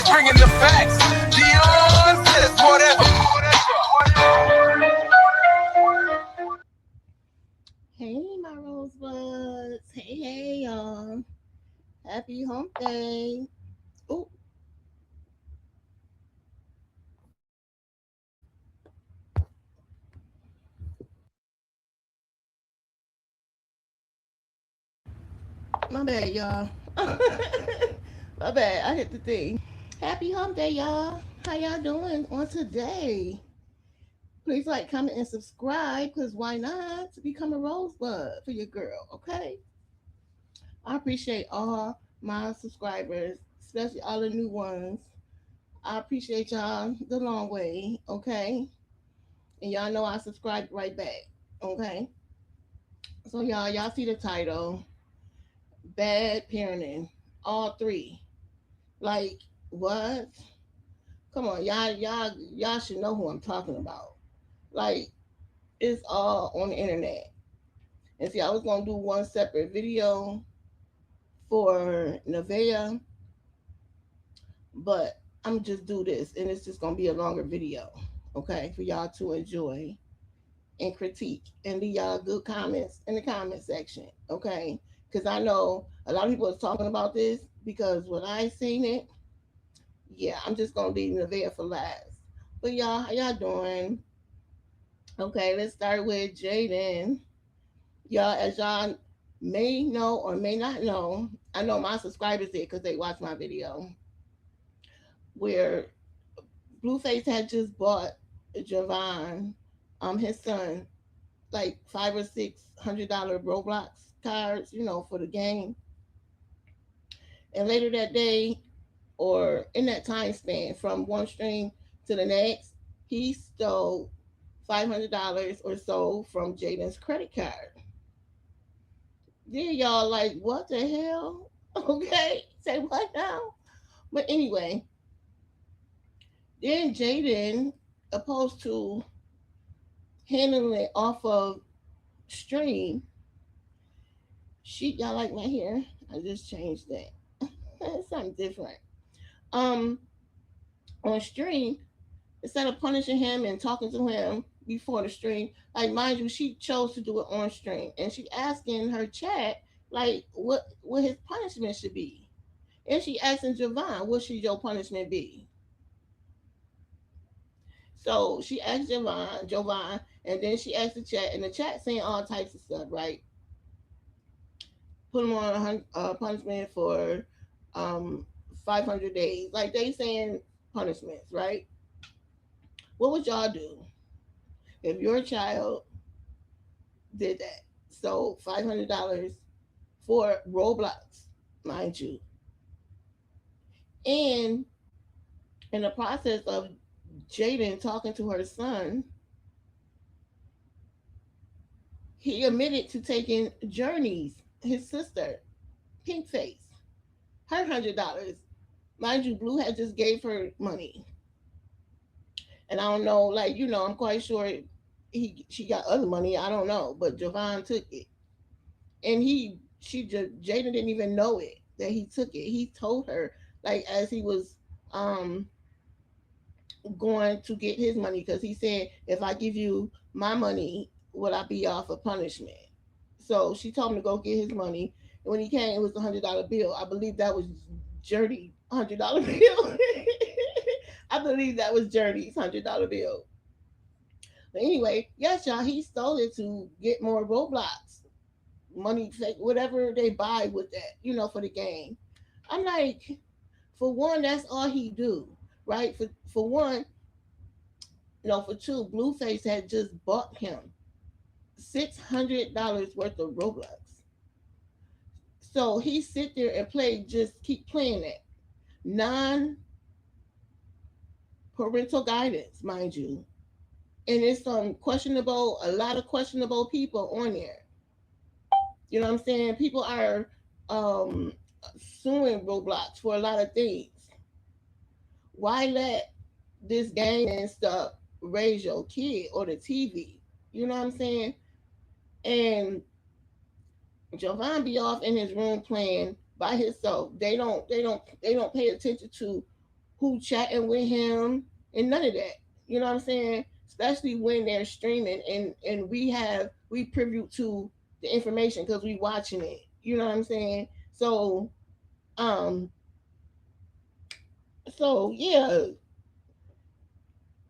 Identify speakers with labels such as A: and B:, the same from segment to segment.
A: always bringing the facts. Dion says whatever.
B: Hey, my rosebuds. Hey, y'all. Happy hump day. Oh, my bad, y'all. My bad. I hit the thing. Happy hump day, y'all. How y'all doing on today? Please like, comment, and subscribe, because why not? To become a rosebud for your girl, okay? I appreciate all my subscribers, especially all the new ones. I appreciate y'all the long way, okay? And y'all know I subscribed right back, okay? So y'all see the title, Bad Parenting, all three. Like, what? Come on, y'all should know who I'm talking about. Like, it's all on the internet. And see, I was gonna do one separate video for Nevaeh, but I'm just do this, and it's just gonna be a longer video, okay, for y'all to enjoy and critique and leave y'all good comments in the comment section, okay? Because I know a lot of people are talking about this because when I seen it, yeah, I'm just gonna leave Nevaeh for last. But y'all, how y'all doing? Okay, let's start with Jaden. Y'all, as y'all may know or may not know, I know my subscribers did because they watched my video where Blueface had just bought Javon, his son, like $500 or $600 Roblox cards, for the game. And later that day, or in that time span from one stream to the next, he stole $500 or so from Jaden's credit card. Then y'all like, what the hell? Okay, say what now? But anyway, then Jaden, opposed to handling it off of stream, y'all like my hair? I just changed that. It's something different. Um, on stream, instead of punishing him and talking to him before the stream, like mind you, she chose to do it on stream, and she asking her chat like what his punishment should be, and she asking Javon, what should your punishment be? So she asked Jovan, and then she asked the chat, and the chat saying all types of stuff, right? Put him on a punishment for um 500 days, like they saying punishments, right? What would y'all do if your child did that? So $500 for Roblox, mind you, and in the process of Jaden talking to her son, he admitted to taking Journey's, his sister, Pink Face, her $100. Mind you, Blue had just gave her money, and I don't know, like I'm quite sure she got other money. I don't know, but Javon took it, and Jaden didn't even know it that he took it. He told her like as he was um going to get his money because he said, if I give you my money, will I be off a punishment? So she told him to go get his money. And when he came, it was $100 bill. I believe that was Journey $100 bill. I believe that was Journey's $100 bill. But anyway, yes, y'all, he stole it to get more Roblox money, whatever they buy with that, for the game. I'm like, for one, that's all he do, right? For one, for two, Blueface had just bought him $600 worth of Roblox. So he sit there and just keep playing it. Non parental guidance, mind you. And it's a lot of questionable people on there. You know what I'm saying? People are um, suing Roblox for a lot of things. Why let this game and stuff raise your kid or the TV? You know what I'm saying? And Jovan be off in his room playing by himself. They don't pay attention to who chatting with him and none of that. You know what I'm saying? Especially when they're streaming and we privy to the information because we watching it. You know what I'm saying? Um so yeah,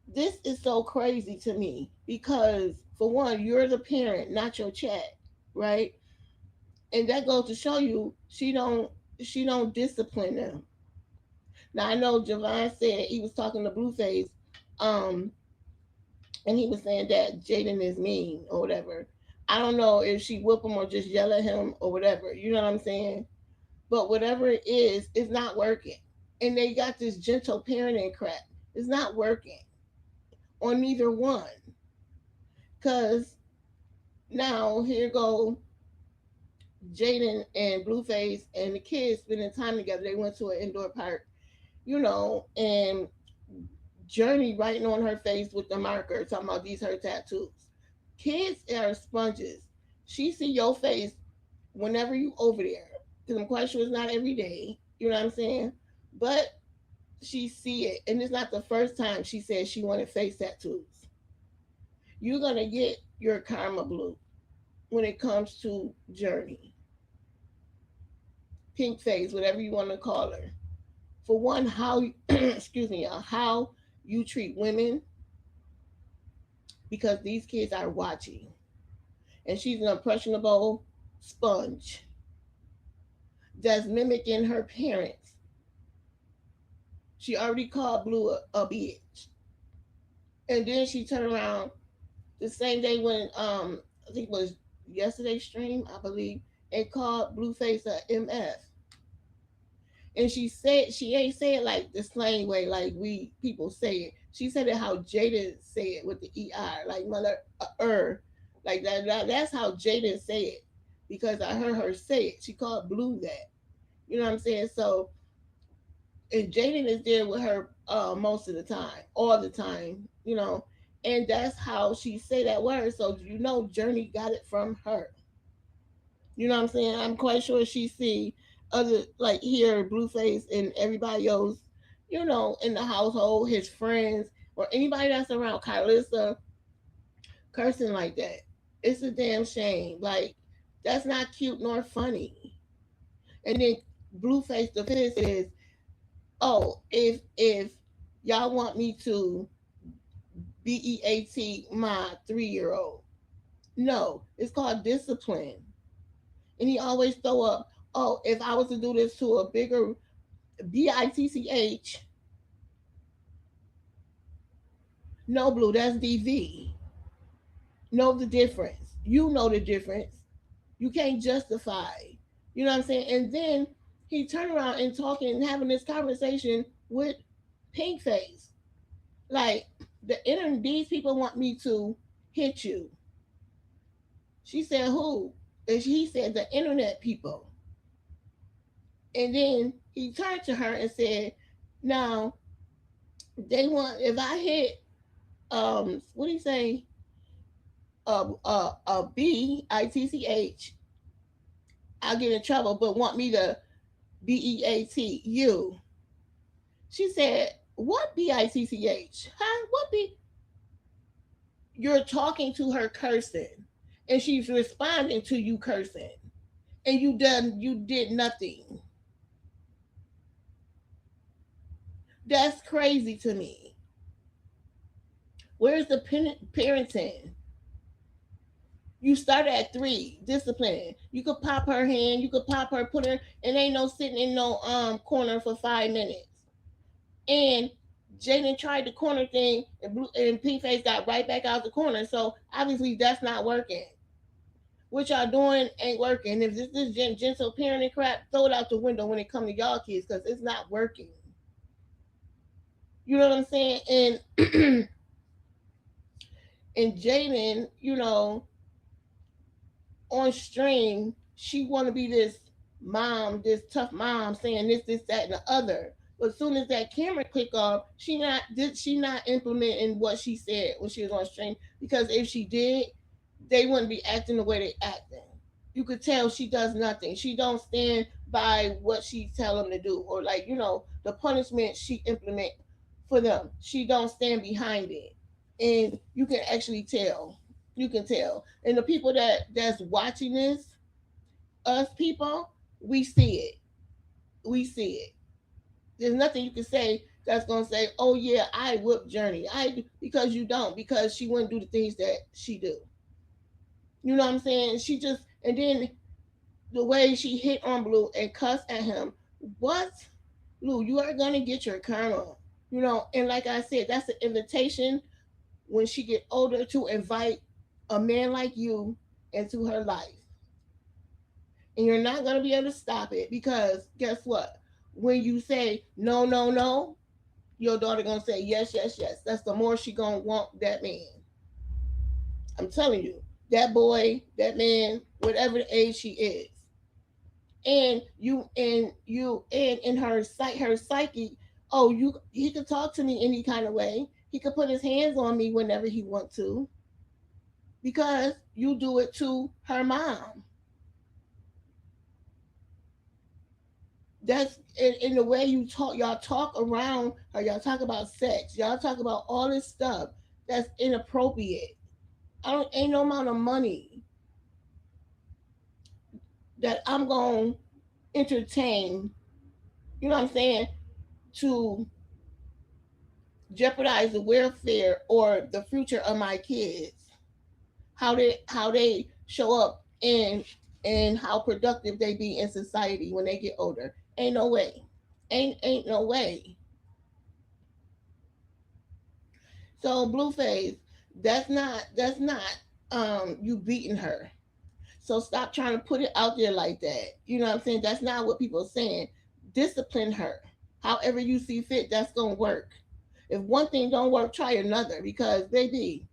B: this is so crazy to me because for one, you're the parent, not your chat, right? And that goes to show you she don't discipline them. Now I know Javon said he was talking to Blueface, um, and he was saying that Jaden is mean or whatever. I don't know if she whip him or just yell at him or whatever. You know what I'm saying? But whatever it is, it's not working. And they got this gentle parenting crap. It's not working on neither one. Cause now here go Jaden and Blueface and the kids spending time together. They went to an indoor park, and Journey writing on her face with the marker, talking about these her tattoos. Kids are sponges. She see your face whenever you over there. Because I'm quite sure it's not every day. You know what I'm saying? But she see it. And it's not the first time she said she wanted face tattoos. You're going to get your karma blue when it comes to Journey. Pink face, whatever you want to call her. For one, how, excuse me, how you treat women, because these kids are watching. And she's an impressionable sponge that's mimicking her parents. She already called Blue a bitch. And then she turned around the same day when I think it was yesterday's stream, I believe, and called Blueface a MF. And she said she ain't say it like the slang way like we people say it. She said it how Jaden say it with the ER, like mother like that's how Jaden say it. Because I heard her say it. She called Blue that. You know what I'm saying? So and Jaden is there with her most of the time, all the time, and that's how she say that word. So Journey got it from her. You know what I'm saying? I'm quite sure she see other like here Blueface and everybody else, in the household, his friends or anybody that's around Carlissa cursing like that. It's a damn shame. Like that's not cute nor funny. And then Blueface defense is, oh, if y'all want me to BEAT my 3-year-old, no, it's called discipline. And he always throw up, oh, if I was to do this to a bigger BITCH, no, Blue, that's DV. Know the difference. You know the difference. You can't justify. You know what I'm saying? And then he turned around and talking and having this conversation with Pink Face. Like these people want me to hit you. She said who? And he said the internet people. And then he turned to her and said, now they want if I hit what do you say? A BITCH, I'll get in trouble, but want me to BEAT you. She said, what BITCH? Huh? What B? You're talking to her cursing. And she's responding to you cursing. And you did nothing. That's crazy to me. Where's the parenting? You started at 3, discipline. You could pop her hand, you could pop her, put her, and ain't no sitting in no corner for 5 minutes. And Jaden tried the corner thing, and P-Face got right back out the corner. So obviously that's not working. What y'all doing ain't working. If this is gentle parenting crap, throw it out the window when it comes to y'all kids because it's not working. You know what I'm saying? And and Jaden, on stream, she want to be this mom, this tough mom, saying this, that, and the other. But as soon as that camera click off, she not implementing what she said when she was on stream. Because if she did, they wouldn't be acting the way they acting. You could tell she does nothing. She don't stand by what she tell them to do, or like, the punishment she implement for them. She don't stand behind it, and you can actually tell. You can tell, and the people that's watching this, us people, we see it. We see it. There's nothing you can say that's gonna say, "Oh yeah, I whipped Journey." Because you don't, because she wouldn't do the things that she do. You know what I'm saying? She just, and then the way she hit on Blue and cussed at him. What? Blue, you are gonna get your karma. And like I said, that's an invitation when she get older to invite a man like you into her life. And you're not gonna be able to stop it, because guess what? When you say no, no, no, your daughter gonna say yes, yes, yes. That's the more she gonna want that man. I'm telling you, that boy, that man, whatever the age she is. And in her psyche, oh, he could talk to me any kind of way. He could put his hands on me whenever he want to, because you do it to her mom. That's in the way you talk. Y'all talk around her. Y'all talk about sex. Y'all talk about all this stuff that's inappropriate. I don't Ain't no amount of money that I'm gonna entertain. You know what I'm saying? To jeopardize the welfare or the future of my kids. How they show up, and how productive they be in society when they get older. Ain't no way. Ain't no way. So Blueface, that's not you beating her. So stop trying to put it out there like that. You know what I'm saying? That's not what people are saying. Discipline her. However you see fit, that's gonna work. If one thing don't work, try another, because baby,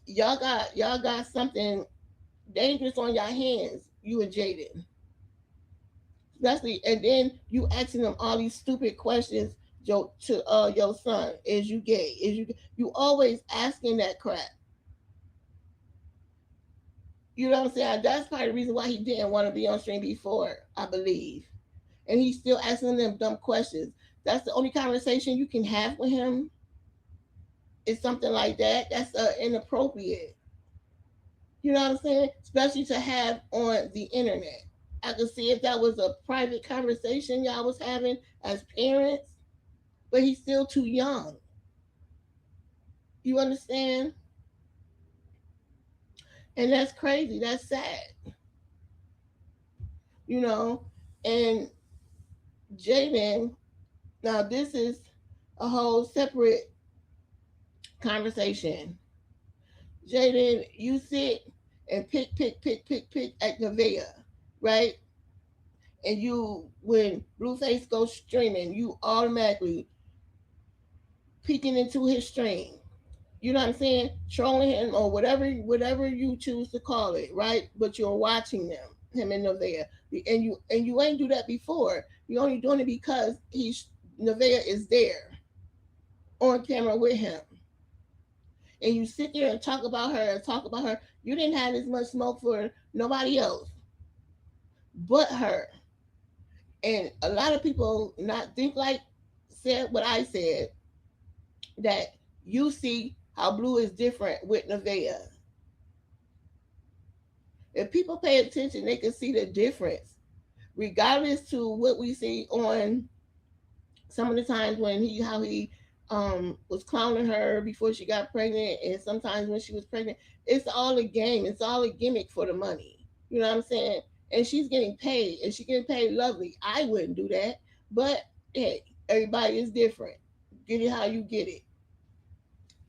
B: y'all got something dangerous on your hands, you and Jaden. Especially, and then you asking them all these stupid questions, to your son. Is you gay? You always asking that crap. You know what I'm saying? That's part of the reason why he didn't want to be on stream before, I believe. And he's still asking them dumb questions. That's the only conversation you can have with him. Is something like that. That's inappropriate. You know what I'm saying? Especially to have on the internet. I could see if that was a private conversation y'all was having as parents, but he's still too young. You understand? And that's crazy. That's sad. You know? And Jaden, now this is a whole separate conversation. Jaden, you sit and pick at Nevaeh, right? And when Blueface goes streaming, you automatically peeking into his stream. You know what I'm saying? Trolling him, or whatever you choose to call it, right? But you're watching him and Nevaeh, and you ain't do that before. You're only doing it because Nevaeh is there on camera with him, and you sit there and talk about her and talk about her. You didn't have as much smoke for nobody else but her. And a lot of people not think like said what I said, that you see how Blue is different with Nevaeh. If people pay attention, they can see the difference, regardless to what we see on some of the times when he was clowning her before she got pregnant, and sometimes when she was pregnant. It's all a game. It's all a gimmick for the money. You know what I'm saying? And she's getting paid, and she's getting paid lovely. I wouldn't do that, but hey, everybody is different. Get it how you get it.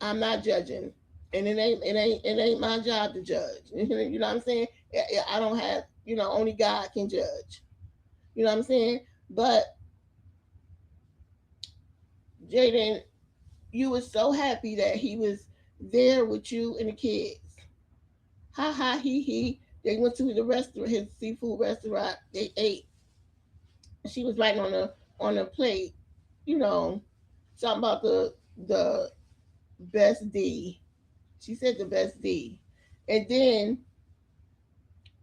B: I'm not judging, and it ain't my job to judge. You know what I'm saying? I don't have, only God can judge. You know what I'm saying? But Jaden, you were so happy that he was there with you and the kids. Ha ha he. They went to the restaurant, his seafood restaurant. They ate. She was writing on a plate, you know, talking about the best D. She said the best D. And then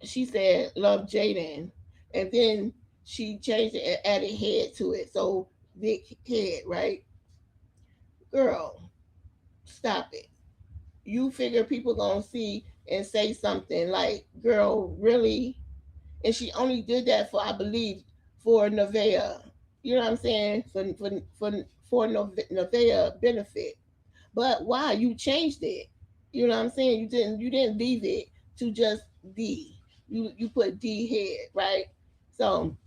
B: she said, love Jaden. and then she changed it and added head to it. So big head, right? Girl, stop it. You figure people gonna see and say something like, girl, really? And she only did that for, I believe, for Nevaeh. You know what I'm saying? For Nevaeh benefit. But why? You changed it. You know what I'm saying? You didn't leave it to just D. You put D head, right? So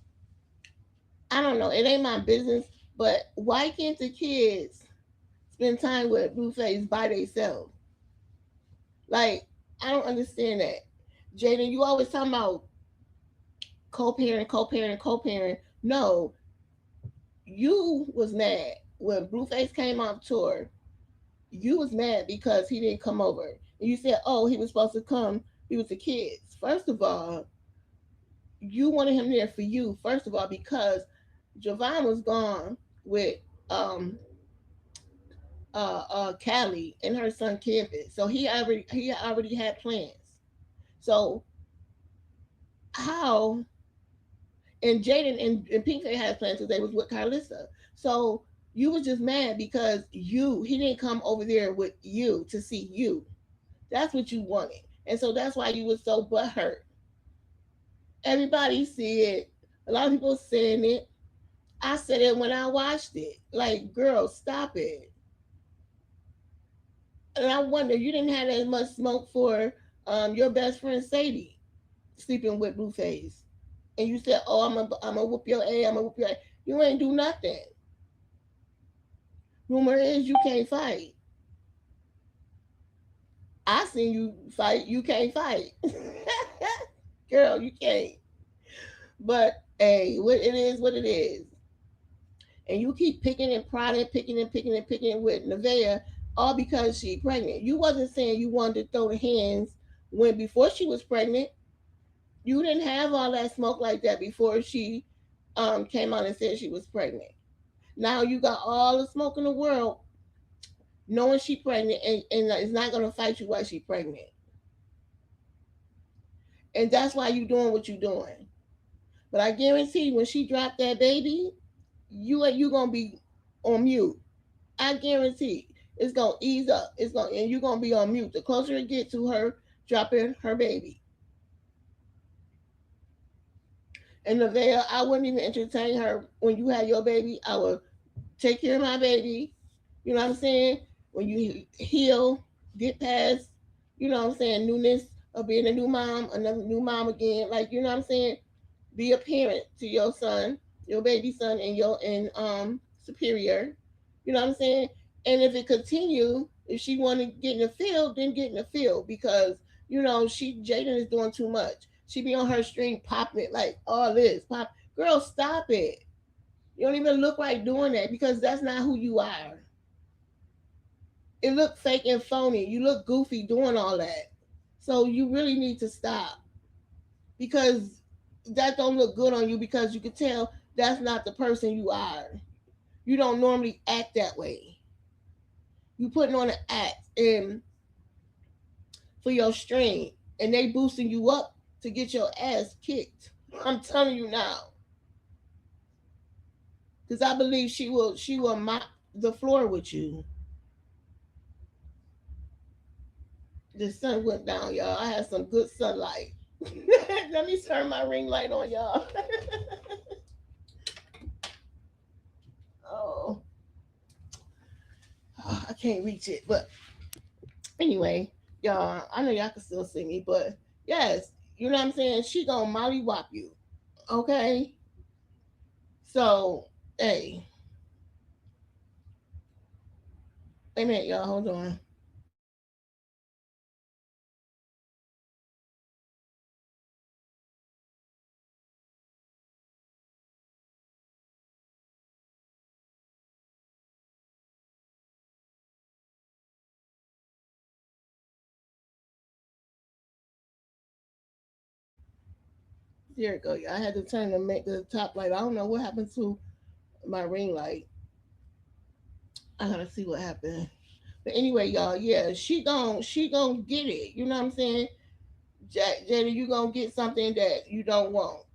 B: I don't know. It ain't my business. But why can't the kids spend time with Blueface by themselves? Like, I don't understand that. Jaden, you always talking about co-parent, co-parent, co-parent. No, you was mad when Blueface came off tour. You was mad because he didn't come over. And you said, oh, he was supposed to come. He was the kids. First of all, you wanted him there for you. First of all, because Javon was gone with um Callie and her son Campus. So he already had plans. So how, and Jaden and Pink had plans because they was with Carlissa. So you was just mad because he didn't come over there with you to see you. That's what you wanted. And so that's why you was so butthurt. Everybody see it. A lot of people saying it. I said it when I watched it. Like, girl, stop it. And I wonder, you didn't have as much smoke for your best friend Sadie sleeping with Blueface. And you said, oh, I'm a whoop your ass, I'm a whoop your ass. You ain't do nothing. Rumor is you can't fight. I seen you fight. You can't fight. Girl, you can't. But hey, what it is, what it is. And you keep picking and prodding, picking and picking and picking with Nevaeh, all because she pregnant. You wasn't saying you wanted to throw the hands when before she was pregnant. You didn't have all that smoke like that before she came out and said she was pregnant. Now you got all the smoke in the world knowing she pregnant and is not gonna fight you while she pregnant. And that's why you doing what you doing. But I guarantee when she dropped that baby, you gonna be on mute. I guarantee it's gonna ease up. It's gonna and you're gonna be on mute. The closer it get to her dropping her baby. And Nevaeh, I wouldn't even entertain her when you had your baby. I would take care of my baby. You know what I'm saying? When you heal, get past, you know what I'm saying, newness of being a new mom, another new mom again. Like, you know what I'm saying? Be a parent to your son, your baby son, and your and superior. You know what I'm saying? And if it continue, if she want to get in the field, then get in the field because Jaden is doing too much. She be on her string popping it like all this pop. Girl, stop it. You don't even look like doing that because that's not who you are. It look fake and phony. You look goofy doing all that. So you really need to stop because that don't look good on you because you can tell that's not the person you are. You don't normally act that way. You putting on an act and for your string and they boosting you up to get your ass kicked. I'm telling you now. Because I believe she will mop the floor with you. The sun went down, y'all. I had some good sunlight. Let me turn my ring light on, y'all. Oh, I can't reach it. But anyway, y'all, I know y'all can still see me, but yes, you know what I'm saying? She gonna molly wop you. Okay? So, hey, wait a minute, y'all, hold on. There it go. I had to turn the top light. I don't know what happened to my ring light. I gotta see what happened. But anyway, y'all, yeah, she gon' get it. You know what I'm saying? Jada, you gonna get something that you don't want.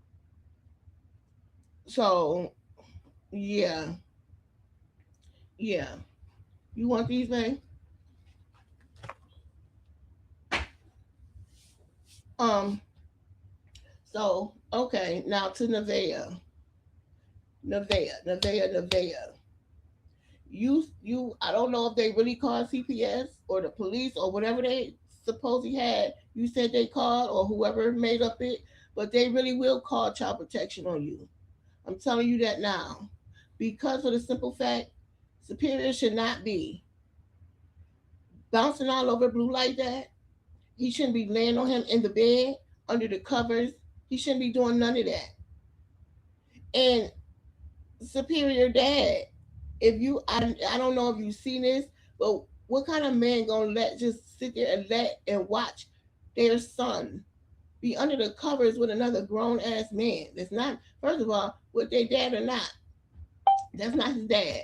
B: So yeah, yeah. You want these, babe? Um. So okay, now to Nevaeh. Nevaeh. You. I don't know if they really called CPS or the police or whatever they suppose he had. You said they called or whoever made up it, but they really will call child protection on you. I'm telling you that now, because of the simple fact, Superior should not be bouncing all over Blue like that. He shouldn't be laying on him in the bed under the covers. He shouldn't be doing none of that. And Superior Dad, if you, I don't know if you've seen this, but what kind of man gonna let just sit there and let and watch their son be under the covers with another grown ass man? That's not, first of all, with their dad or not. That's not his dad.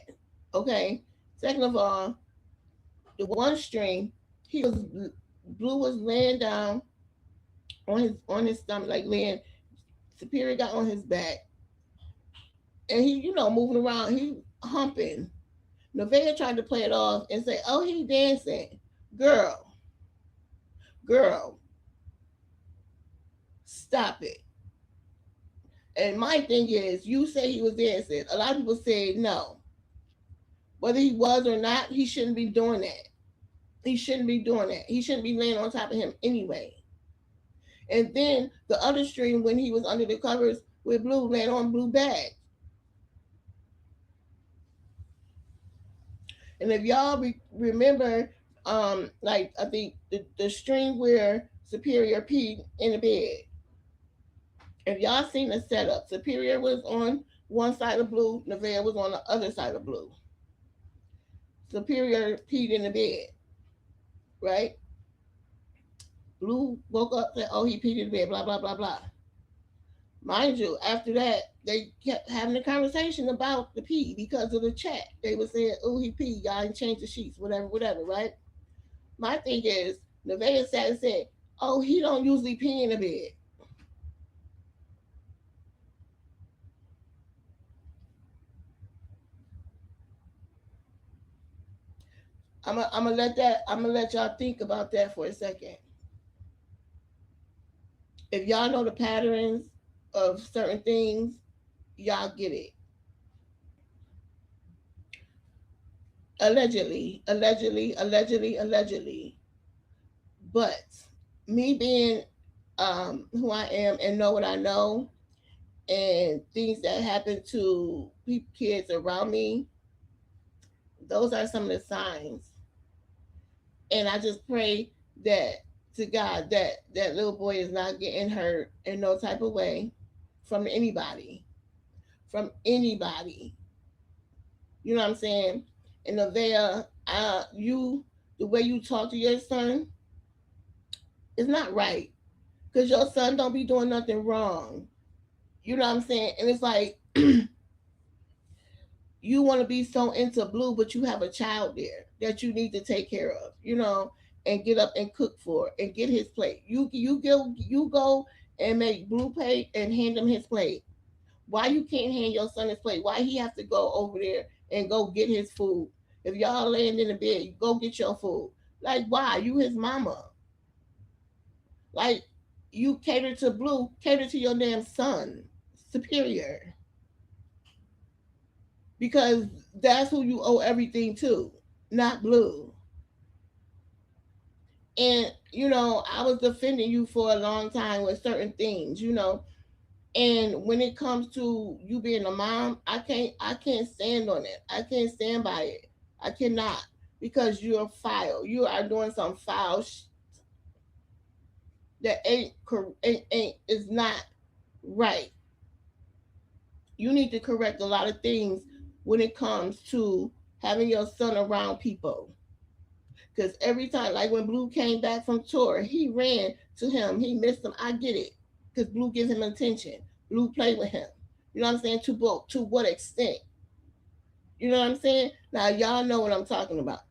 B: Okay. Second of all, the one string, he was Blue was laying down on his stomach, like laying. Superior got on his back, and he, moving around. He humping. Nevaeh tried to play it off and say, "Oh, he dancing, girl, girl, stop it." And my thing is, you say he was dancing. A lot of people say no. Whether he was or not, he shouldn't be doing that. He shouldn't be doing that. He shouldn't be laying on top of him anyway. And then the other stream when he was under the covers with Blue laying on Blue bag. And if y'all remember, like I think the stream where Superior peed in the bed. If y'all seen the setup, Superior was on one side of Blue, Nevaeh was on the other side of Blue. Superior peed in the bed, right? Blue woke up, said, "Oh, he peed in the bed," blah blah blah blah. Mind you, after that, they kept having a conversation about the pee because of the chat. They were saying, "Oh, he peed, y'all, and changed the sheets, whatever, whatever," right? My thing is, Nevaeh sat and said, "Oh, he don't usually pee in the bed." I'm gonna let y'all think about that for a second. If y'all know the patterns of certain things, y'all get it. Allegedly. But me being who I am and know what I know, and things that happen to kids around me, those are some of the signs. And I just pray that to God that that little boy is not getting hurt in no type of way from anybody, from anybody. You know what I'm saying? And Nevaeh, the way you talk to your son is not right, because your son don't be doing nothing wrong. You know what I'm saying? And it's like you want to be so into Blue, but you have a child there that you need to take care of, and get up and cook for and get his plate. You go and make Blue plate and hand him his plate. Why you can't hand your son his plate? Why he have to go over there and go get his food? If y'all laying in the bed, you go get your food. Like, why? You his mama. Like, you cater to Blue, cater to your damn son. Superior. Because that's who you owe everything to, not Blue. And I was defending you for a long time with certain things, and when it comes to you being a mom, I can't stand on it. I can't stand by it. I cannot, because you're foul. You are doing some foul that ain't is not right. You need to correct a lot of things when it comes to having your son around people. Because every time, like when Blue came back from tour, he ran to him. He missed him. I get it, because Blue gives him attention. Blue played with him. You know what I'm saying? To what extent? You know what I'm saying? Now y'all know what I'm talking about.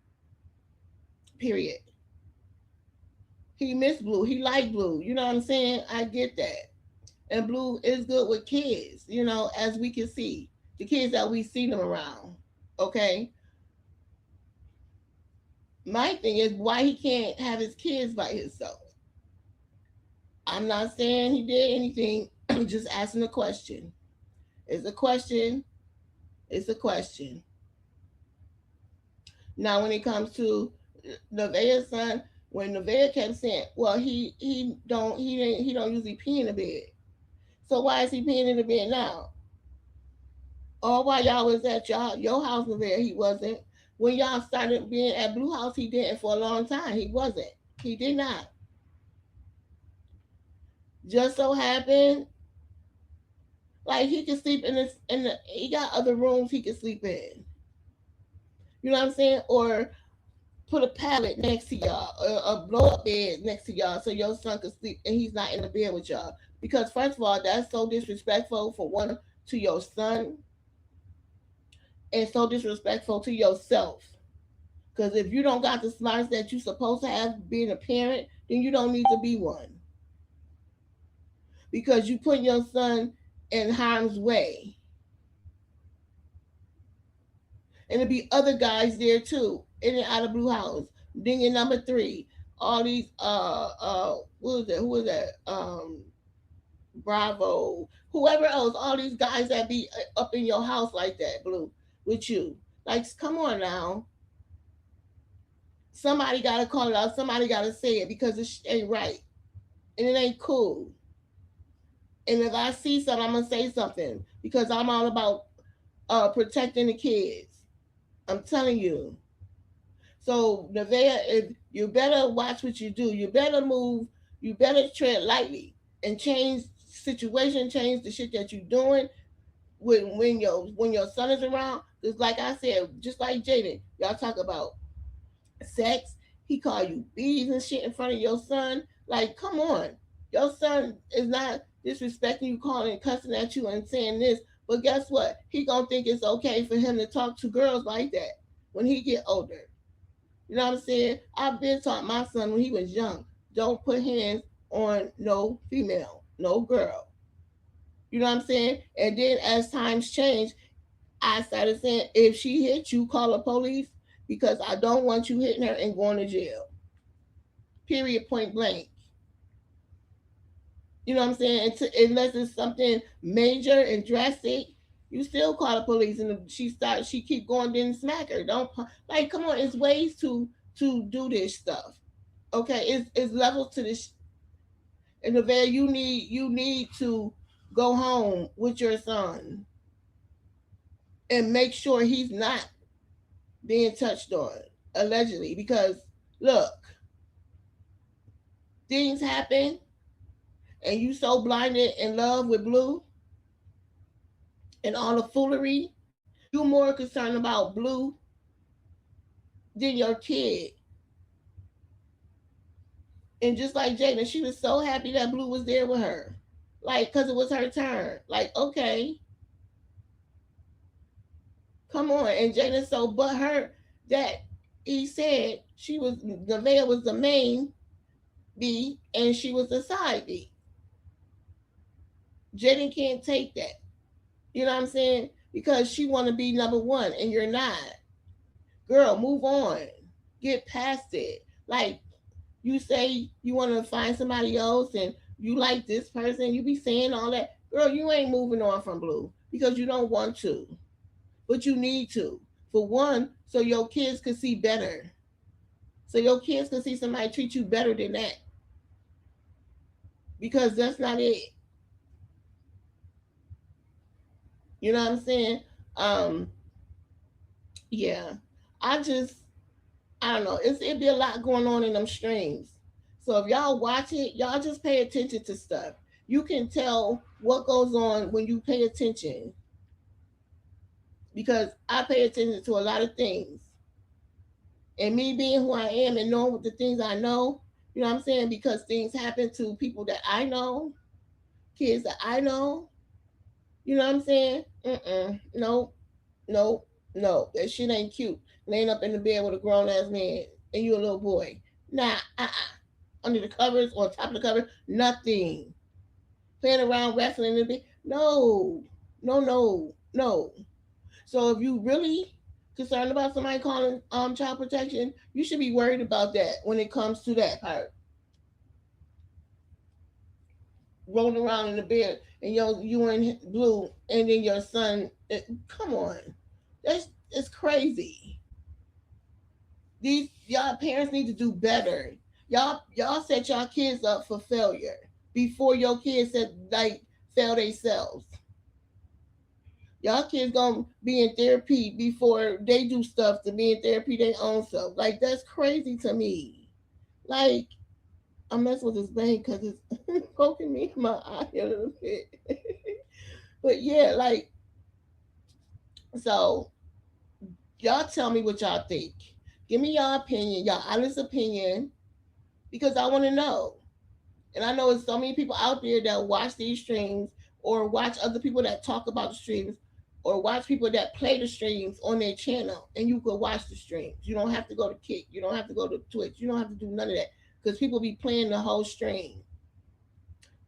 B: Period. He missed Blue. He liked Blue. You know what I'm saying? I get that. And Blue is good with kids, as we can see. The kids that we see them around. Okay? My thing is why he can't have his kids by himself. I'm not saying he did anything. I'm just asking a question. It's a question. It's a question. Now, when it comes to Nevaeh's son, when Nevaeh kept saying, "Well, he don't usually pee in the bed. So why is he peeing in the bed now? Or while y'all was at your house, Nevaeh, he wasn't. When y'all started being at Blue House, he didn't for a long time. He wasn't. He did not. Just so happened, like he could sleep in the he got other rooms he could sleep in. You know what I'm saying? Or put a pallet next to y'all, or a blow up bed next to y'all, so your son could sleep and he's not in the bed with y'all. Because first of all, that's so disrespectful for one to your son, and so disrespectful to yourself. Because if you don't got the smarts that you supposed to have being a parent, then you don't need to be one. Because you put your son in harm's way, and there'll be other guys there too, in and out of Blue House. Then your number three, all these what was that? Who was that? Bravo, whoever else, all these guys that be up in your house like that, Blue, with you. Like, come on now. Somebody gotta call it out. Somebody gotta say it because it ain't right and it ain't cool. And if I see something, I'm gonna say something because I'm all about protecting the kids. I'm telling you. So Nevaeh, if you better watch what you do, you better move, you better tread lightly and change situation, change the shit that you're doing when your son is around. Because like I said, just like Jaden, y'all talk about sex. He call you bees and shit in front of your son. Like, come on, your son is not disrespecting you, calling, cussing at you, and saying this. But guess what? He gonna think it's okay for him to talk to girls like that when he get older. You know what I'm saying? I've been taught my son when he was young, don't put hands on no female, no girl. You know what I'm saying? And then as times change, I started saying, if she hits you, call the police because I don't want you hitting her and going to jail. Period, point blank. You know what I'm saying? Unless it's something major and drastic, you still call the police, and if she keep going, then smack her. Don't, like, come on. It's ways to do this stuff. Okay, it's levels to this. And Nevaeh, you need to go home with your son and make sure he's not being touched on allegedly. Because look, things happen, and you so blinded in love with Blue and all the foolery, you more concerned about Blue than your kid. And just like Jada, she was so happy that Blue was there with her, like, because it was her turn. Like, okay, come on. And Jada so but her that he said she was Nevaeh was the main B and she was the side B. Jaden can't take that. You know what I'm saying? Because she want to be number one and you're not. Girl, move on. Get past it. Like, you say you want to find somebody else and you like this person, you be saying all that. Girl, you ain't moving on from Blue because you don't want to. But you need to. For one, so your kids can see better. So your kids can see somebody treat you better than that. Because that's not it. You know what I'm saying? Um, yeah. I just I don't know. It'd be a lot going on in them streams. So if y'all watch it, y'all just pay attention to stuff. You can tell what goes on when you pay attention. Because I pay attention to a lot of things. And me being who I am and knowing what the things I know, you know what I'm saying? Because things happen to people that I know, kids that I know, you know what I'm saying? No, no, no. That shit ain't cute. Laying up in the bed with a grown ass man and you a little boy. Nah, under the covers, on top of the covers, nothing. playing around, wrestling and be no, no, no, no. So if you really concerned about somebody calling child protection, you should be worried about that when it comes to that part. Rolling around in the bed and you in blue, and then your son. Come on, that's it's crazy. These y'all parents need to do better. Y'all set y'all kids up for failure before your kids said like fail themselves. Y'all kids gonna be in therapy before they do stuff to be in therapy their own self. Like that's crazy to me. Like I'm messing with this bank because it's poking me in my eye a little bit. But yeah, like so y'all tell me what y'all think. Give me your opinion, your honest opinion, because I want to know. And I know there's so many people out there that watch these streams or watch other people that talk about the streams or watch people that play the streams on their channel, and you could watch the streams. You don't have to go to Kick. You don't have to go to Twitch. You don't have to do none of that because people be playing the whole stream.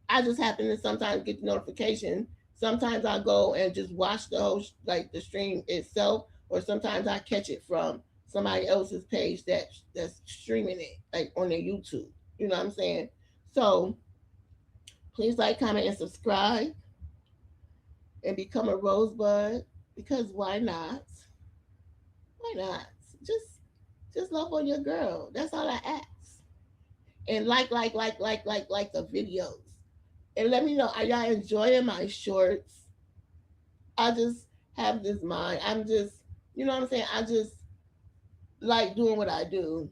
B: I just happen to sometimes get the notification. Sometimes I go and just watch the whole like the stream itself, or sometimes I catch it from somebody else's page that's streaming it like on their YouTube. You know what I'm saying? So please like, comment, and subscribe, and become a rosebud because why not? Why not? Just just love on your girl. That's all I ask. And like the videos. And let me know, are y'all enjoying my shorts? I just have this mind. I'm just, you know what I'm saying? I just like doing what I do.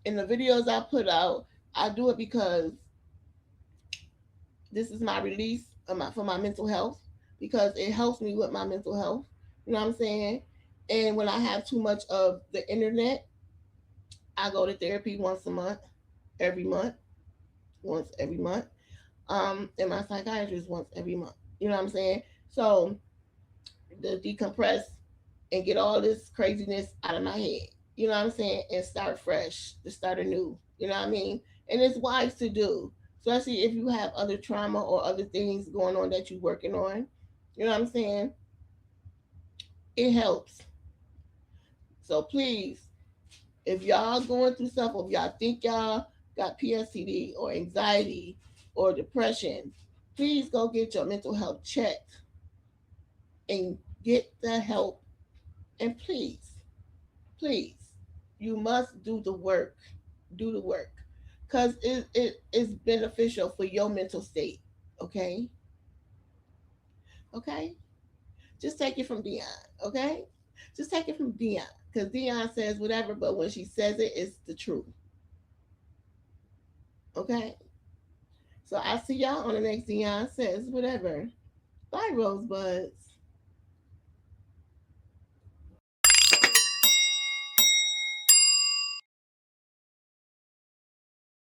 B: And the videos I put out, I do it because this is my release for my mental health, because it helps me with my mental health. You know what I'm saying? And when I have too much of the internet, I go to therapy once a month, every month, once every month. And my psychiatrist once every month. You know what I'm saying? So to decompress and get all this craziness out of my head. You know what I'm saying? And start fresh, to start anew. You know what I mean? And it's wise to do, especially if you have other trauma or other things going on that you're working on. You know what I'm saying? It helps. So please, if y'all going through stuff, or if y'all think y'all got PSTD or anxiety or depression, please go get your mental health checked and get the help. And please, you must do the work. Do the work. Because it is beneficial for your mental state. Okay? Okay? Just take it from Dion. Okay? Just take it from Dion. Because Dion says whatever, but when she says it, it's the truth. Okay? So I'll see y'all on the next Dion Says Whatever. Bye, Rosebuds.